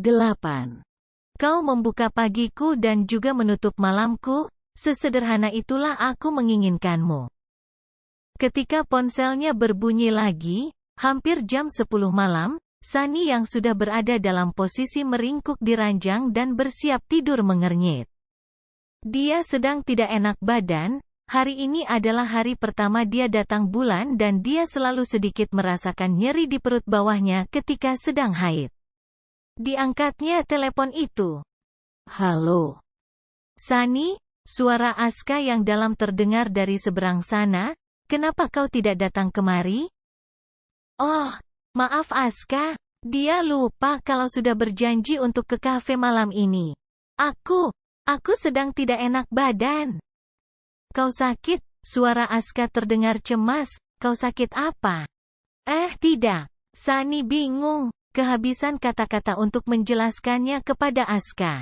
8. Kau membuka pagiku dan juga menutup malamku, sesederhana itulah aku menginginkanmu. Ketika ponselnya berbunyi lagi, hampir jam 10 malam, Sunny yang sudah berada dalam posisi meringkuk di ranjang dan bersiap tidur mengernyit. Dia sedang tidak enak badan, hari ini adalah hari pertama dia datang bulan dan dia selalu sedikit merasakan nyeri di perut bawahnya ketika sedang haid. Diangkatnya telepon itu. Halo. Sunny, suara Aska yang dalam terdengar dari seberang sana, kenapa kau tidak datang kemari? Oh, maaf Aska, dia lupa kalau sudah berjanji untuk ke kafe malam ini. Aku sedang tidak enak badan. Kau sakit? Suara Aska terdengar cemas, kau sakit apa? Tidak. Sunny bingung. Kehabisan kata-kata untuk menjelaskannya kepada Aska.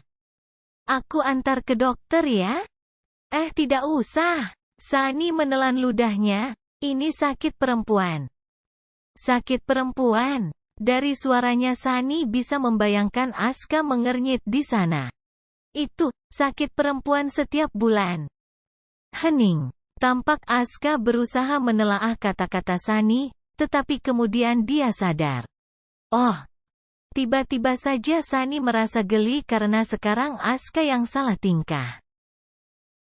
Aku antar ke dokter ya? Tidak usah. Sunny menelan ludahnya. Ini sakit perempuan. Sakit perempuan. Dari suaranya Sunny bisa membayangkan Aska mengernyit di sana. Itu, sakit perempuan setiap bulan. Hening. Tampak Aska berusaha menelaah kata-kata Sunny, tetapi kemudian dia sadar. Oh, tiba-tiba saja Sunny merasa geli karena sekarang Aska yang salah tingkah.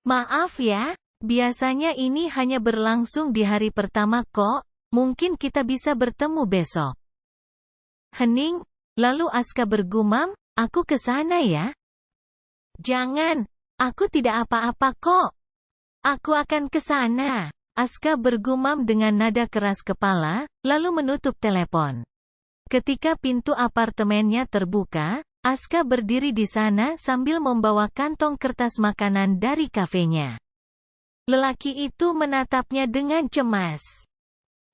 Maaf ya, biasanya ini hanya berlangsung di hari pertama kok, mungkin kita bisa bertemu besok. Hening, lalu Aska bergumam, aku ke sana ya? Jangan, aku tidak apa-apa kok. Aku akan ke sana. Aska bergumam dengan nada keras kepala, lalu menutup telepon. Ketika pintu apartemennya terbuka, Aska berdiri di sana sambil membawa kantong kertas makanan dari kafenya. Lelaki itu menatapnya dengan cemas.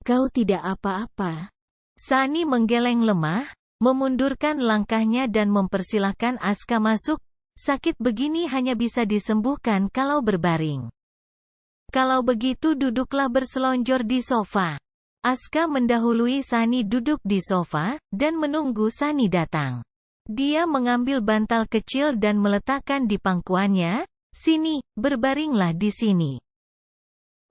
Kau tidak apa-apa? Sunny menggeleng lemah, memundurkan langkahnya dan mempersilahkan Aska masuk. Sakit begini hanya bisa disembuhkan kalau berbaring. Kalau begitu duduklah berselonjor di sofa. Aska mendahului Sunny duduk di sofa, dan menunggu Sunny datang. Dia mengambil bantal kecil dan meletakkan di pangkuannya. Sini, berbaringlah di sini.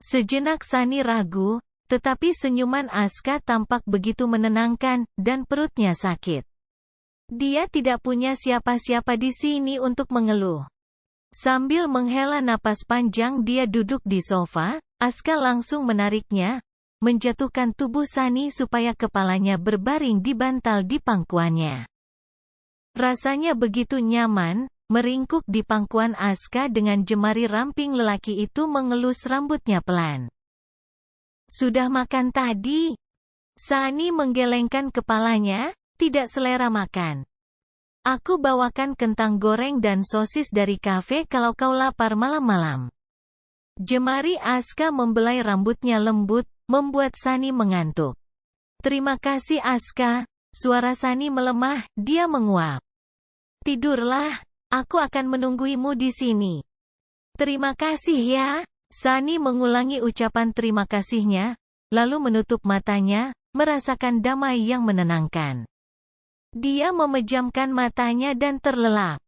Sejenak Sunny ragu, tetapi senyuman Aska tampak begitu menenangkan, dan perutnya sakit. Dia tidak punya siapa-siapa di sini untuk mengeluh. Sambil menghela napas panjang dia duduk di sofa, Aska langsung menariknya, menjatuhkan tubuh Sunny supaya kepalanya berbaring di bantal di pangkuannya. Rasanya begitu nyaman, meringkuk di pangkuan Aska dengan jemari ramping lelaki itu mengelus rambutnya pelan. Sudah makan tadi? Sunny menggelengkan kepalanya, tidak selera makan. Aku bawakan kentang goreng dan sosis dari kafe kalau kau lapar malam-malam. Jemari Aska membelai rambutnya lembut, membuat Sunny mengantuk. Terima kasih Aska, suara Sunny melemah, dia menguap. Tidurlah, aku akan menungguimu di sini. Terima kasih ya, Sunny mengulangi ucapan terima kasihnya, lalu menutup matanya, merasakan damai yang menenangkan. Dia memejamkan matanya dan terlelap.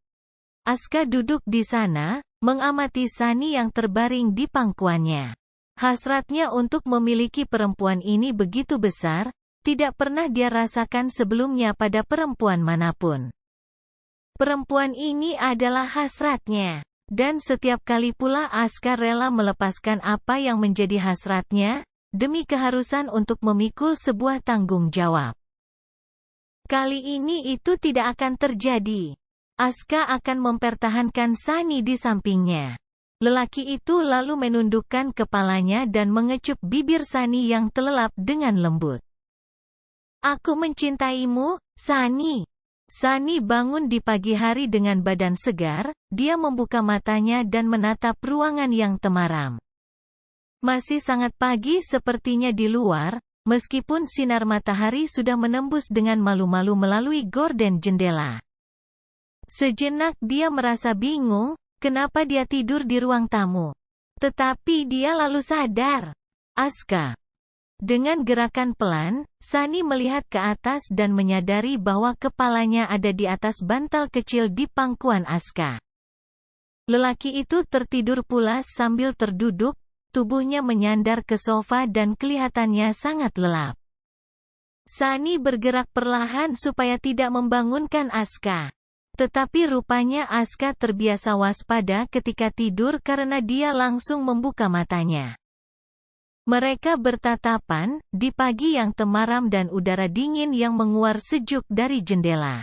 Aska duduk di sana, mengamati Sunny yang terbaring di pangkuannya. Hasratnya untuk memiliki perempuan ini begitu besar, tidak pernah dia rasakan sebelumnya pada perempuan manapun. Perempuan ini adalah hasratnya. Dan setiap kali pula Aska rela melepaskan apa yang menjadi hasratnya, demi keharusan untuk memikul sebuah tanggung jawab. Kali ini itu tidak akan terjadi. Aska akan mempertahankan Sunny di sampingnya. Lelaki itu lalu menundukkan kepalanya dan mengecup bibir Sunny yang terlelap dengan lembut. Aku mencintaimu, Sunny. Sunny bangun di pagi hari dengan badan segar, dia membuka matanya dan menatap ruangan yang temaram. Masih sangat pagi sepertinya di luar, meskipun sinar matahari sudah menembus dengan malu-malu melalui gorden jendela. Sejenak dia merasa bingung, kenapa dia tidur di ruang tamu. Tetapi dia lalu sadar. Aska. Dengan gerakan pelan, Sunny melihat ke atas dan menyadari bahwa kepalanya ada di atas bantal kecil di pangkuan Aska. Lelaki itu tertidur pulas sambil terduduk, tubuhnya menyandar ke sofa dan kelihatannya sangat lelap. Sunny bergerak perlahan supaya tidak membangunkan Aska. Tetapi rupanya Aska terbiasa waspada ketika tidur karena dia langsung membuka matanya. Mereka bertatapan, di pagi yang temaram dan udara dingin yang menguar sejuk dari jendela.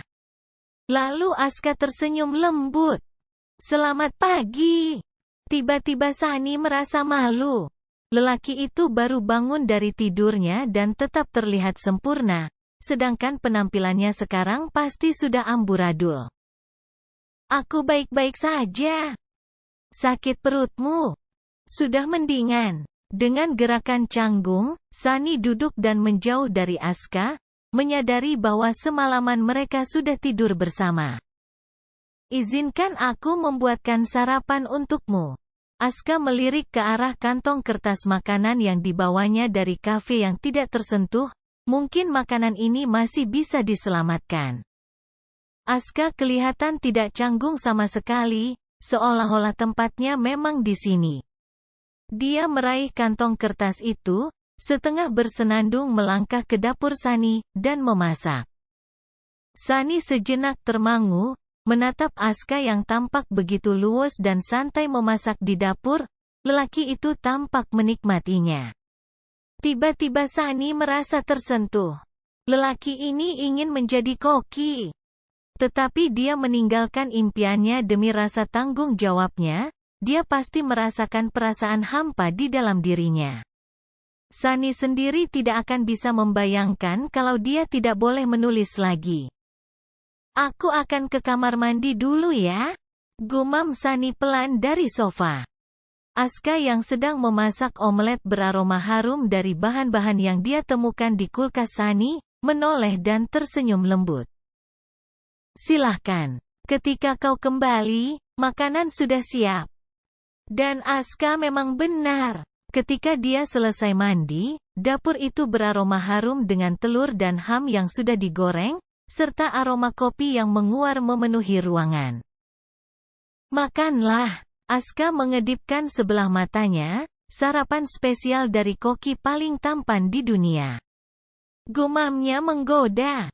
Lalu Aska tersenyum lembut. "Selamat pagi." Tiba-tiba Sunny merasa malu. Lelaki itu baru bangun dari tidurnya dan tetap terlihat sempurna, sedangkan penampilannya sekarang pasti sudah amburadul. "Aku baik-baik saja. Sakit perutmu? Sudah mendingan?" Dengan gerakan canggung, Sunny duduk dan menjauh dari Aska, menyadari bahwa semalaman mereka sudah tidur bersama. "Izinkan aku membuatkan sarapan untukmu." Aska melirik ke arah kantong kertas makanan yang dibawanya dari kafe yang tidak tersentuh, mungkin makanan ini masih bisa diselamatkan. Aska kelihatan tidak canggung sama sekali, seolah-olah tempatnya memang di sini. Dia meraih kantong kertas itu, setengah bersenandung melangkah ke dapur Sunny, dan memasak. Sunny sejenak termangu, menatap Aska yang tampak begitu luwes dan santai memasak di dapur, lelaki itu tampak menikmatinya. Tiba-tiba Sunny merasa tersentuh. Lelaki ini ingin menjadi koki. Tetapi dia meninggalkan impiannya demi rasa tanggung jawabnya. Dia pasti merasakan perasaan hampa di dalam dirinya. Sunny sendiri tidak akan bisa membayangkan kalau dia tidak boleh menulis lagi. "Aku akan ke kamar mandi dulu ya," gumam Sunny pelan dari sofa. Aska yang sedang memasak omelet beraroma harum dari bahan-bahan yang dia temukan di kulkas Sunny, menoleh dan tersenyum lembut. "Silahkan. Ketika kau kembali, makanan sudah siap." Dan Aska memang benar. Ketika dia selesai mandi, dapur itu beraroma harum dengan telur dan ham yang sudah digoreng, serta aroma kopi yang menguar memenuhi ruangan. "Makanlah." Aska mengedipkan sebelah matanya, sarapan spesial dari koki paling tampan di dunia. Gumamnya menggoda.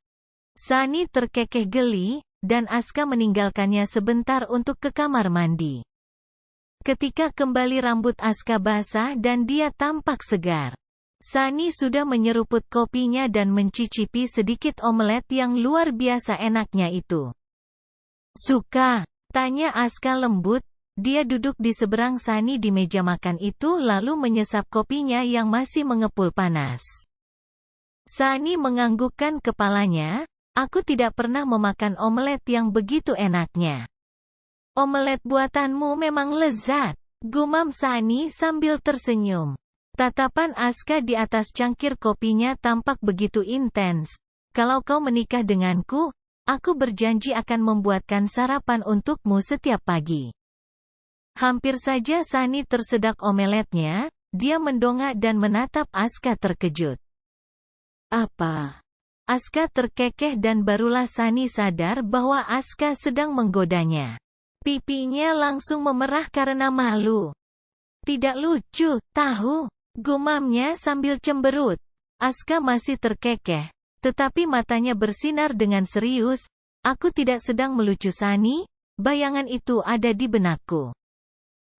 Sunny terkekeh geli, dan Aska meninggalkannya sebentar untuk ke kamar mandi. Ketika kembali rambut Aska basah dan dia tampak segar. Sunny sudah menyeruput kopinya dan mencicipi sedikit omelet yang luar biasa enaknya itu. "Suka?" tanya Aska lembut. Dia duduk di seberang Sunny di meja makan itu lalu menyesap kopinya yang masih mengepul panas. Sunny menganggukkan kepalanya. "Aku tidak pernah memakan omelet yang begitu enaknya." "Omelet buatanmu memang lezat," gumam Sunny sambil tersenyum. Tatapan Aska di atas cangkir kopinya tampak begitu intens. "Kalau kau menikah denganku, aku berjanji akan membuatkan sarapan untukmu setiap pagi." Hampir saja Sunny tersedak omeletnya, dia mendongak dan menatap Aska terkejut. "Apa?" Aska terkekeh dan barulah Sunny sadar bahwa Aska sedang menggodanya. Pipinya langsung memerah karena malu. "Tidak lucu, tahu?" gumamnya sambil cemberut. Aska masih terkekeh, tetapi matanya bersinar dengan serius. "Aku tidak sedang melucu Sunny, bayangan itu ada di benakku.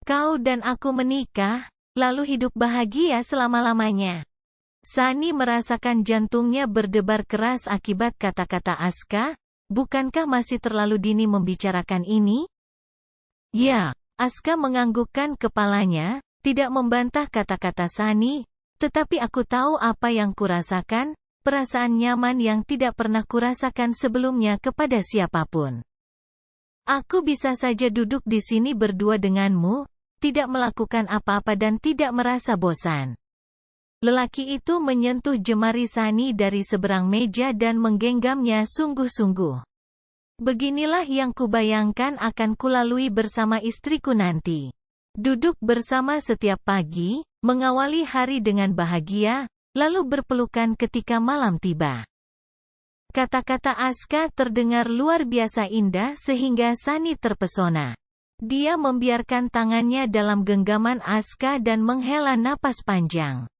Kau dan aku menikah, lalu hidup bahagia selama-lamanya." Sunny merasakan jantungnya berdebar keras akibat kata-kata Aska. Bukankah masih terlalu dini membicarakan ini? "Ya." Aska menganggukkan kepalanya, tidak membantah kata-kata Sunny, "Tetapi aku tahu apa yang kurasakan, perasaan nyaman yang tidak pernah kurasakan sebelumnya kepada siapapun. Aku bisa saja duduk di sini berdua denganmu, tidak melakukan apa-apa dan tidak merasa bosan." Lelaki itu menyentuh jemari Sunny dari seberang meja dan menggenggamnya sungguh-sungguh. "Beginilah yang kubayangkan akan kulalui bersama istriku nanti. Duduk bersama setiap pagi, mengawali hari dengan bahagia, lalu berpelukan ketika malam tiba. Kata-kata Aska terdengar luar biasa indah sehingga Sunny terpesona. Dia membiarkan tangannya dalam genggaman Aska dan menghela napas panjang.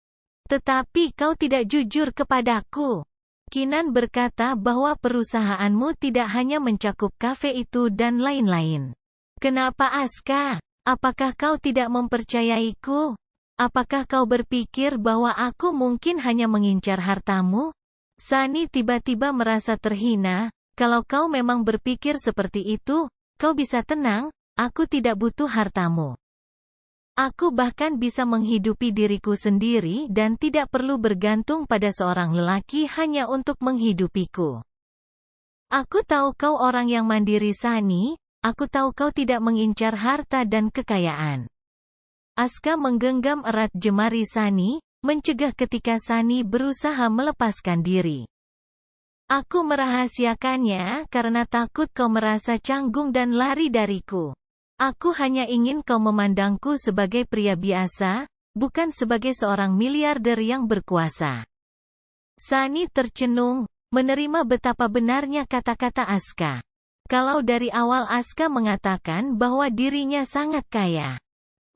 Tetapi kau tidak jujur kepadaku. Kinan berkata bahwa perusahaanmu tidak hanya mencakup kafe itu dan lain-lain. Kenapa Aska? Apakah kau tidak mempercayaiku? Apakah kau berpikir bahwa aku mungkin hanya mengincar hartamu? Sunny tiba-tiba merasa terhina. Kalau kau memang berpikir seperti itu, kau bisa tenang, aku tidak butuh hartamu. Aku bahkan bisa menghidupi diriku sendiri dan tidak perlu bergantung pada seorang lelaki hanya untuk menghidupiku. Aku tahu kau orang yang mandiri Sunny, aku tahu kau tidak mengincar harta dan kekayaan. Aska menggenggam erat jemari Sunny, mencegah ketika Sunny berusaha melepaskan diri. Aku merahasiakannya karena takut kau merasa canggung dan lari dariku. Aku hanya ingin kau memandangku sebagai pria biasa, bukan sebagai seorang miliarder yang berkuasa. Sunny tercenung, menerima betapa benarnya kata-kata Aska. Kalau dari awal Aska mengatakan bahwa dirinya sangat kaya,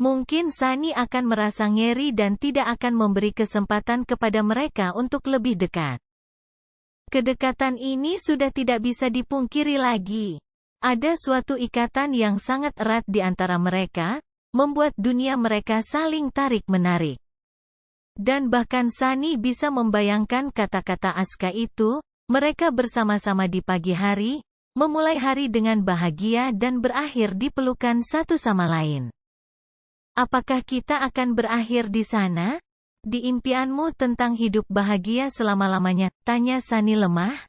mungkin Sunny akan merasa ngeri dan tidak akan memberi kesempatan kepada mereka untuk lebih dekat. Kedekatan ini sudah tidak bisa dipungkiri lagi. Ada suatu ikatan yang sangat erat di antara mereka, membuat dunia mereka saling tarik-menarik. Dan bahkan Sunny bisa membayangkan kata-kata Aska itu, mereka bersama-sama di pagi hari, memulai hari dengan bahagia dan berakhir di pelukan satu sama lain. Apakah kita akan berakhir di sana? Di impianmu tentang hidup bahagia selama-lamanya, tanya Sunny lemah.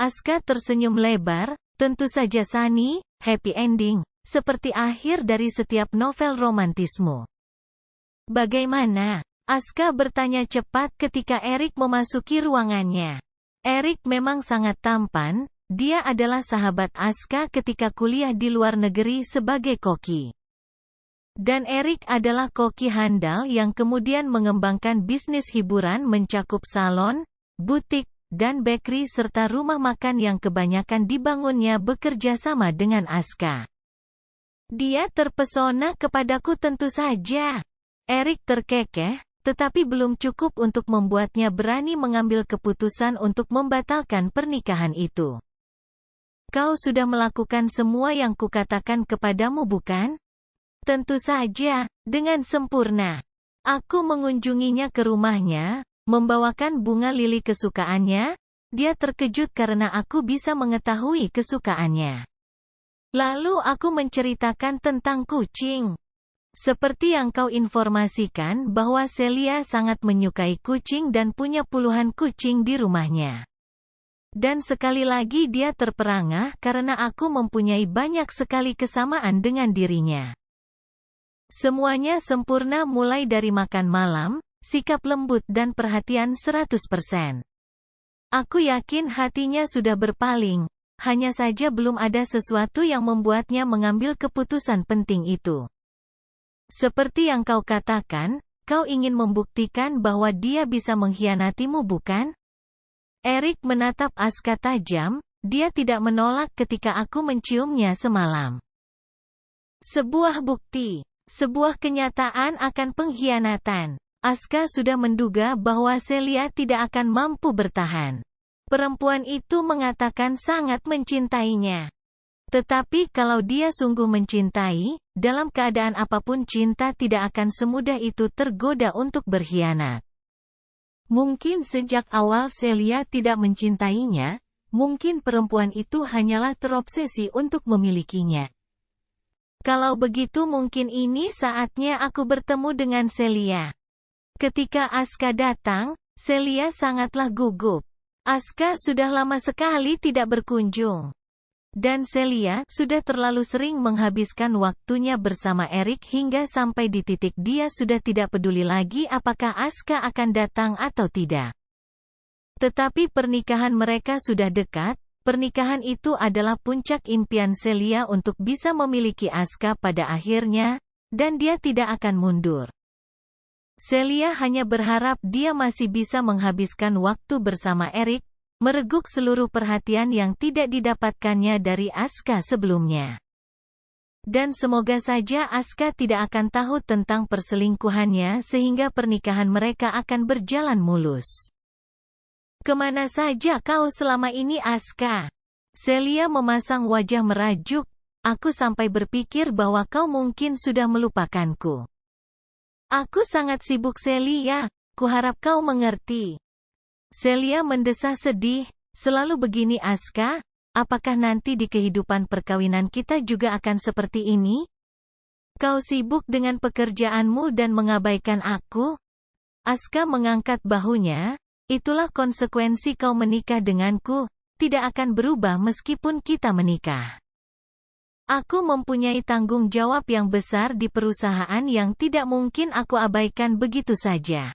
Aska tersenyum lebar, tentu saja Sunny, happy ending, seperti akhir dari setiap novel romantismu. Bagaimana? Aska bertanya cepat ketika Eric memasuki ruangannya. Eric memang sangat tampan, dia adalah sahabat Aska ketika kuliah di luar negeri sebagai koki. Dan Eric adalah koki handal yang kemudian mengembangkan bisnis hiburan mencakup salon, butik, dan bakery serta rumah makan yang kebanyakan dibangunnya bekerja sama dengan Aska. Dia terpesona kepadaku tentu saja. Eric terkekeh, tetapi belum cukup untuk membuatnya berani mengambil keputusan untuk membatalkan pernikahan itu. Kau sudah melakukan semua yang kukatakan kepadamu bukan? Tentu saja, dengan sempurna. Aku mengunjunginya ke rumahnya, membawakan bunga lili kesukaannya. Dia terkejut karena aku bisa mengetahui kesukaannya. Lalu aku menceritakan tentang kucing. Seperti yang kau informasikan bahwa Celia sangat menyukai kucing dan punya puluhan kucing di rumahnya. Dan sekali lagi dia terperangah karena aku mempunyai banyak sekali kesamaan dengan dirinya. Semuanya sempurna mulai dari makan malam, sikap lembut dan perhatian 100%. Aku yakin hatinya sudah berpaling, hanya saja belum ada sesuatu yang membuatnya mengambil keputusan penting itu. Seperti yang kau katakan, kau ingin membuktikan bahwa dia bisa mengkhianatimu bukan? Eric menatap Aska tajam, dia tidak menolak ketika aku menciumnya semalam. Sebuah bukti. Sebuah kenyataan akan pengkhianatan. Aska sudah menduga bahwa Celia tidak akan mampu bertahan. Perempuan itu mengatakan sangat mencintainya. Tetapi kalau dia sungguh mencintai, dalam keadaan apapun cinta tidak akan semudah itu tergoda untuk berkhianat. Mungkin sejak awal Celia tidak mencintainya, mungkin perempuan itu hanyalah terobsesi untuk memilikinya. Kalau begitu mungkin ini saatnya aku bertemu dengan Celia. Ketika Aska datang, Celia sangatlah gugup. Aska sudah lama sekali tidak berkunjung. Dan Celia sudah terlalu sering menghabiskan waktunya bersama Eric hingga sampai di titik dia sudah tidak peduli lagi apakah Aska akan datang atau tidak. Tetapi pernikahan mereka sudah dekat. Pernikahan itu adalah puncak impian Celia untuk bisa memiliki Aska pada akhirnya, dan dia tidak akan mundur. Celia hanya berharap dia masih bisa menghabiskan waktu bersama Eric, mereguk seluruh perhatian yang tidak didapatkannya dari Aska sebelumnya. Dan semoga saja Aska tidak akan tahu tentang perselingkuhannya sehingga pernikahan mereka akan berjalan mulus. "Kemana saja kau selama ini, Aska?" Celia memasang wajah merajuk. "Aku sampai berpikir bahwa kau mungkin sudah melupakanku." "Aku sangat sibuk, Celia. Kuharap kau mengerti." Celia mendesah sedih. "Selalu begini, Aska. Apakah nanti di kehidupan perkawinan kita juga akan seperti ini? Kau sibuk dengan pekerjaanmu dan mengabaikan aku?" Aska mengangkat bahunya. "Itulah konsekuensi kau menikah denganku. Tidak akan berubah meskipun kita menikah. Aku mempunyai tanggung jawab yang besar di perusahaan yang tidak mungkin aku abaikan begitu saja.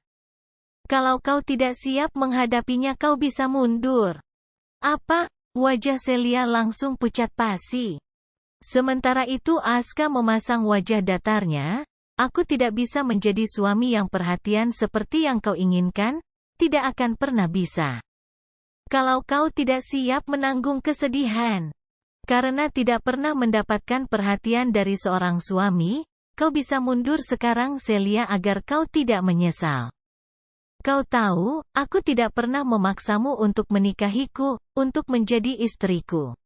Kalau kau tidak siap menghadapinya, kau bisa mundur." "Apa?" Wajah Celia langsung pucat pasi. Sementara itu Aska memasang wajah datarnya. "Aku tidak bisa menjadi suami yang perhatian seperti yang kau inginkan. Tidak akan pernah bisa. Kalau kau tidak siap menanggung kesedihan karena tidak pernah mendapatkan perhatian dari seorang suami, kau bisa mundur sekarang, Celia, agar kau tidak menyesal. Kau tahu, aku tidak pernah memaksamu untuk menikahiku, untuk menjadi istriku."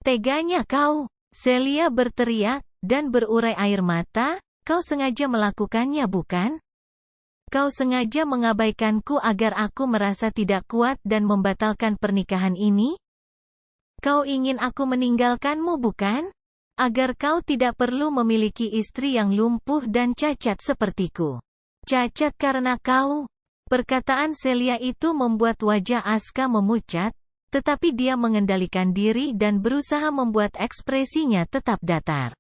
"Teganya kau!" Celia berteriak, dan berurai air mata. "Kau sengaja melakukannya, bukan? Kau sengaja mengabaikanku agar aku merasa tidak kuat dan membatalkan pernikahan ini? Kau ingin aku meninggalkanmu, bukan? Agar kau tidak perlu memiliki istri yang lumpuh dan cacat sepertiku." "Cacat karena kau?" Perkataan Celia itu membuat wajah Aska memucat, tetapi dia mengendalikan diri dan berusaha membuat ekspresinya tetap datar.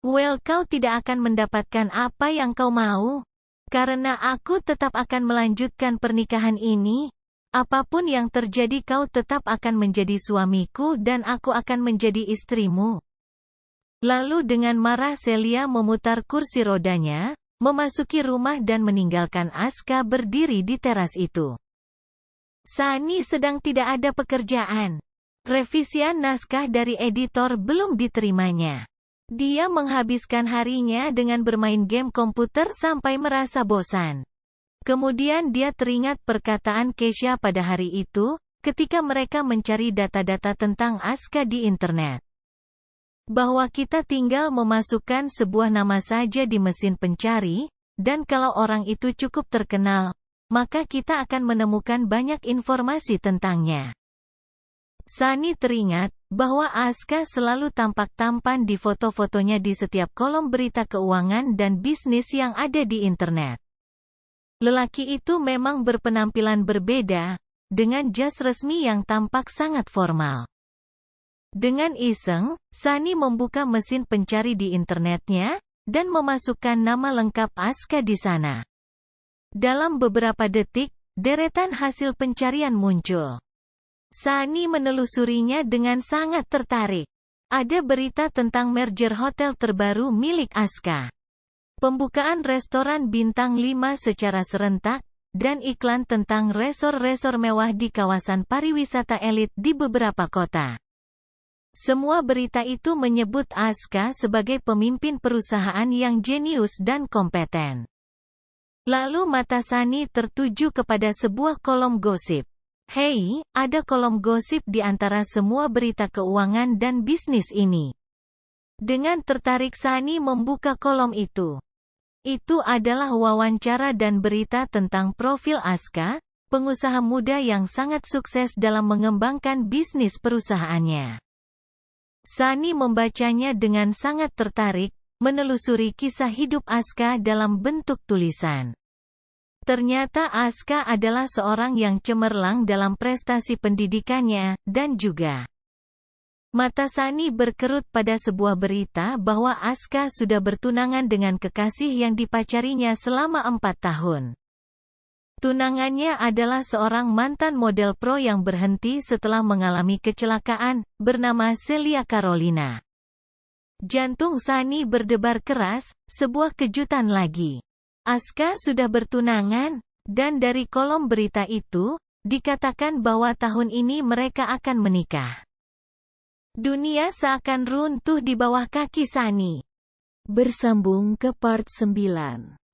"Well, kau tidak akan mendapatkan apa yang kau mau. Karena aku tetap akan melanjutkan pernikahan ini. Apapun yang terjadi, kau tetap akan menjadi suamiku dan aku akan menjadi istrimu." Lalu dengan marah Celia memutar kursi rodanya, memasuki rumah dan meninggalkan Aska berdiri di teras itu. Sunny sedang tidak ada pekerjaan. Revisian naskah dari editor belum diterimanya. Dia menghabiskan harinya dengan bermain game komputer sampai merasa bosan. Kemudian dia teringat perkataan Kesha pada hari itu, ketika mereka mencari data-data tentang Aska di internet. Bahwa kita tinggal memasukkan sebuah nama saja di mesin pencari, dan kalau orang itu cukup terkenal, maka kita akan menemukan banyak informasi tentangnya. Sunny teringat bahwa Aska selalu tampak tampan di foto-fotonya di setiap kolom berita keuangan dan bisnis yang ada di internet. Lelaki itu memang berpenampilan berbeda, dengan jas resmi yang tampak sangat formal. Dengan iseng, Sunny membuka mesin pencari di internetnya, dan memasukkan nama lengkap Aska di sana. Dalam beberapa detik, deretan hasil pencarian muncul. Sunny menelusurinya dengan sangat tertarik. Ada berita tentang merger hotel terbaru milik Aska. Pembukaan restoran bintang 5 secara serentak, dan iklan tentang resor-resor mewah di kawasan pariwisata elit di beberapa kota. Semua berita itu menyebut Aska sebagai pemimpin perusahaan yang jenius dan kompeten. Lalu mata Sunny tertuju kepada sebuah kolom gosip. "Hei, ada kolom gosip di antara semua berita keuangan dan bisnis ini." Dengan tertarik Sunny membuka kolom itu. Itu adalah wawancara dan berita tentang profil Aska, pengusaha muda yang sangat sukses dalam mengembangkan bisnis perusahaannya. Sunny membacanya dengan sangat tertarik, menelusuri kisah hidup Aska dalam bentuk tulisan. Ternyata Aska adalah seorang yang cemerlang dalam prestasi pendidikannya, dan juga mata Sunny berkerut pada sebuah berita bahwa Aska sudah bertunangan dengan kekasih yang dipacarinya selama 4 tahun. Tunangannya adalah seorang mantan model pro yang berhenti setelah mengalami kecelakaan, bernama Celia Carolina. Jantung Sunny berdebar keras, sebuah kejutan lagi. Aska sudah bertunangan, dan dari kolom berita itu, dikatakan bahwa tahun ini mereka akan menikah. Dunia seakan runtuh di bawah kaki Sunny. Bersambung ke part 9.